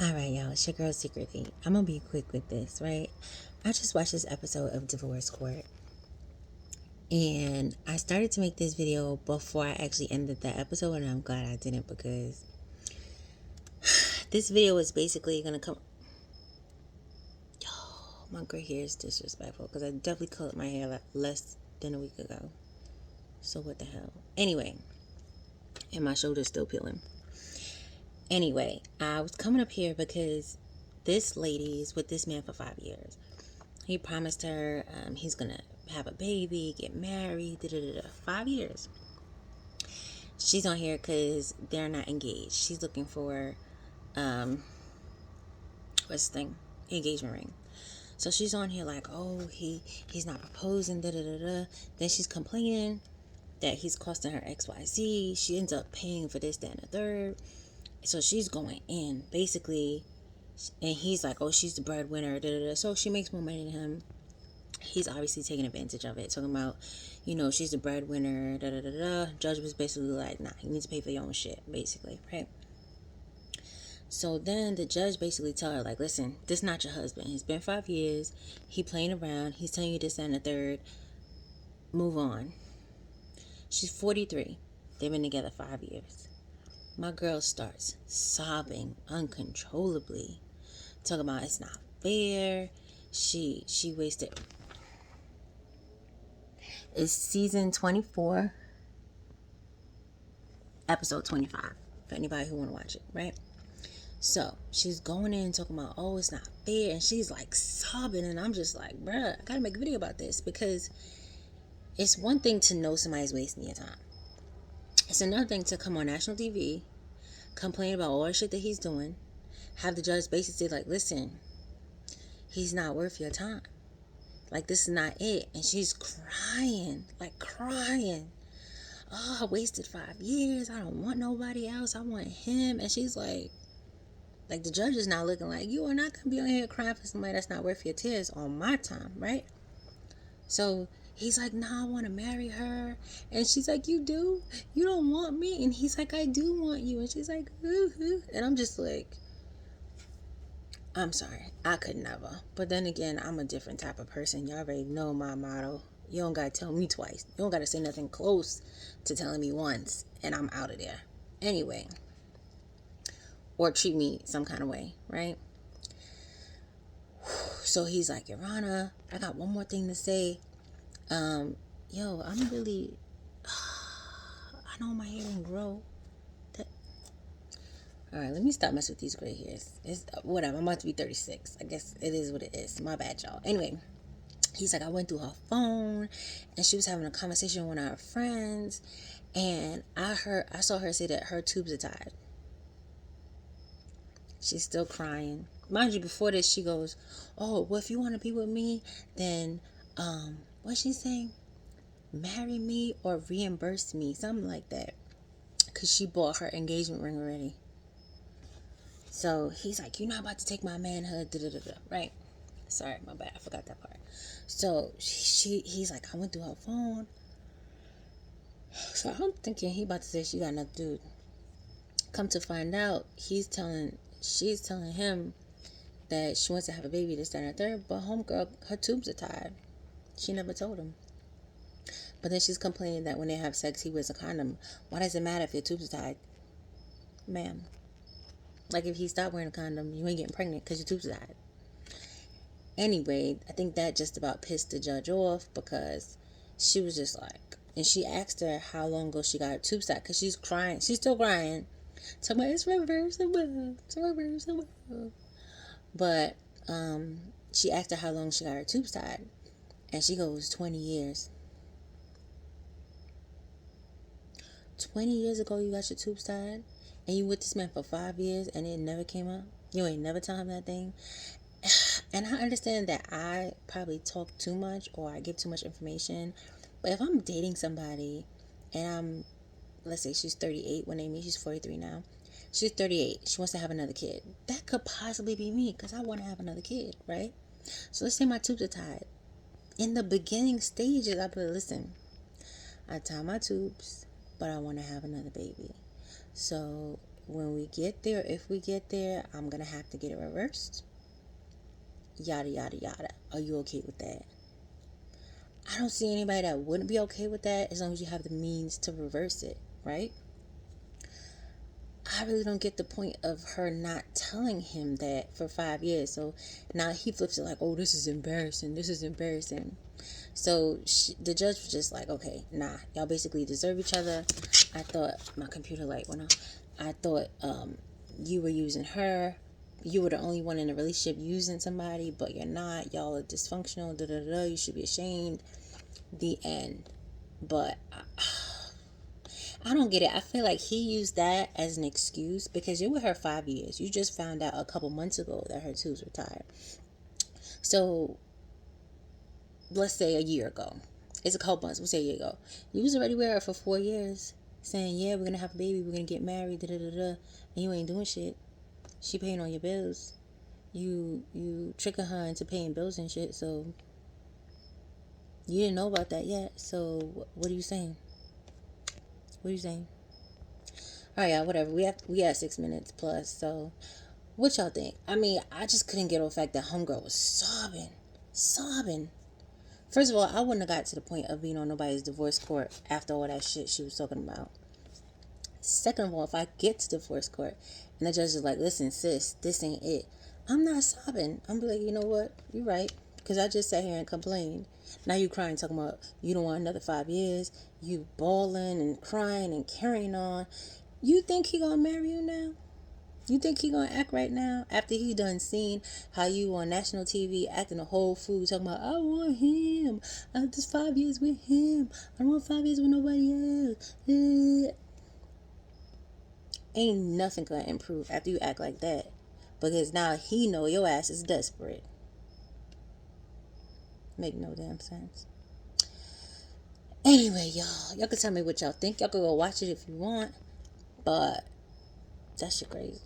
Alright, y'all, it's your girl SeekretD. I'm gonna be quick with this, right? I just watched this episode of Divorce Court, and I started to make this video before I actually ended the episode, and I'm glad I didn't, because this video is basically gonna come. Oh, my gray hair is disrespectful because I definitely colored my hair less than a week ago. So what the hell? Anyway, and my shoulder's still peeling. Anyway, I was coming up here because this lady is with this man for 5 years. He promised her he's gonna have a baby, get married, 5 years. She's on here because they're not engaged. She's looking for what's the thing? Engagement ring. So she's on here like, oh, he's not proposing, Then she's complaining that he's costing her XYZ. She ends up paying for this, that, and the third. So she's going in, basically, and he's like, oh, she's the breadwinner, So she makes more money than him. He's obviously taking advantage of it, talking about, she's the breadwinner, Judge was basically like, nah, you need to pay for your own shit, basically, right? So then the judge basically tell her, like, listen, this is not your husband. It's been 5 years. He playing around. He's telling you this, and the third. Move on. She's 43. They've been together 5 years. My girl starts sobbing uncontrollably, talking about it's not fair. She wasted. It's season 24, episode 25, for anybody who want to watch it, right? So she's going in talking about, oh, it's not fair, and she's like sobbing, and I'm just like, bruh, I gotta make a video about this, because it's one thing to know somebody's wasting your time. It's another thing to come on national TV, complain about all the shit that he's doing, have the judge basically say, like, listen, he's not worth your time. Like, this is not it. And she's crying, like crying. Oh, I wasted 5 years. I don't want nobody else. I want him. And she's like the judge is now looking like, you are not going to be on here crying for somebody that's not worth your tears on my time, right? So he's like, nah, I want to marry her. And she's like, you do? You don't want me? And he's like, I do want you. And she's like, ooh. And I'm just like, I'm sorry, I could never. But then again, I'm a different type of person. Y'all already know my motto. You don't gotta tell me twice. You don't gotta say nothing close to telling me once, and I'm out of there. Anyway, or treat me some kind of way, right? So he's like, Your Honor, I got one more thing to say. I'm really, I know my hair didn't grow. Alright, let me stop messing with these gray hairs. It's whatever, I'm about to be 36. I guess it is what it is. My bad, y'all. Anyway, he's like, I went through her phone, and she was having a conversation with one of her friends, and I saw her say that her tubes are tied. She's still crying. Mind you, before this, she goes, oh, well, if you want to be with me, then, what's she saying? Marry me or reimburse me, something like that. Because she bought her engagement ring already. So he's like, you're not about to take my manhood, right? Sorry, my bad, I forgot that part. So he's like, I went through her phone. So I'm thinking he about to say she got another dude. Come to find out, she's telling him that she wants to have a baby, this, that, and the third. But homegirl, her tubes are tied. She never told him. But then she's complaining that when they have sex, he wears a condom. Why does it matter if your tubes are tied, ma'am? Like, if he stopped wearing a condom, you ain't getting pregnant because your tubes are tied. Anyway, I think that just about pissed the judge off, because she was just like, and she asked her how long ago she got her tubes tied, because she's crying. She's still crying. Talking about, it's reversible. It's reversible. But she asked her how long she got her tubes tied, and she goes, 20 years. 20 years ago you got your tubes tied, and you with this man for 5 years, and it never came up? You ain't never tell him that thing? And I understand that I probably talk too much, or I give too much information. But if I'm dating somebody, and let's say she's 38 when they meet, she's 43 now. She's 38. She wants to have another kid. That could possibly be me, because I want to have another kid, right? So let's say my tubes are tied. In the beginning stages, I'd be like, listen, I tie my tubes, but I want to have another baby. So when we get there, if we get there, I'm gonna have to get it reversed. Yada yada yada. Are you okay with that? I don't see anybody that wouldn't be okay with that as long as you have the means to reverse it, right? I really don't get the point of her not telling him that for 5 years. So now he flips it like, oh, this is embarrassing. This is embarrassing. So the judge was just like, okay, nah, y'all basically deserve each other. I thought my computer light went off. I thought you were using her. You were the only one in a relationship using somebody, but you're not. Y'all are dysfunctional. Da da da. You should be ashamed. The end. But I don't get it. I feel like he used that as an excuse because you're with her 5 years. You just found out a couple months ago that her tubes were tied. So let's say a year ago. It's a couple months. We'll say a year ago. You was already with her for 4 years, saying, "Yeah, we're gonna have a baby. We're gonna get married." Da da da da. And you ain't doing shit. She paying all your bills. You tricking her into paying bills and shit. So you didn't know about that yet. So what are you saying? What are you saying? All right, yeah, whatever. We had 6 minutes plus. So what y'all think? I mean, I just couldn't get over the fact that homegirl was sobbing. First of all, I wouldn't have got to the point of being on nobody's divorce court after all that shit she was talking about. Second of all, if I get to divorce court and the judge is like, listen, sis, this ain't it, I'm not sobbing. I'm like, you know what? You're right. Because I just sat here and complained. Now you crying, talking about you don't want another 5 years. You bawling and crying and carrying on. You think he gonna marry you now? You think he gonna act right now after he done seen how you on national TV acting a whole fool talking about I want him. I want this 5 years with him. I don't want 5 years with nobody else. Ain't nothing gonna improve after you act like that. Because now he know your ass is desperate. Make no damn sense. Anyway, y'all can tell me what y'all think. Y'all can go watch it if you want. But that shit crazy.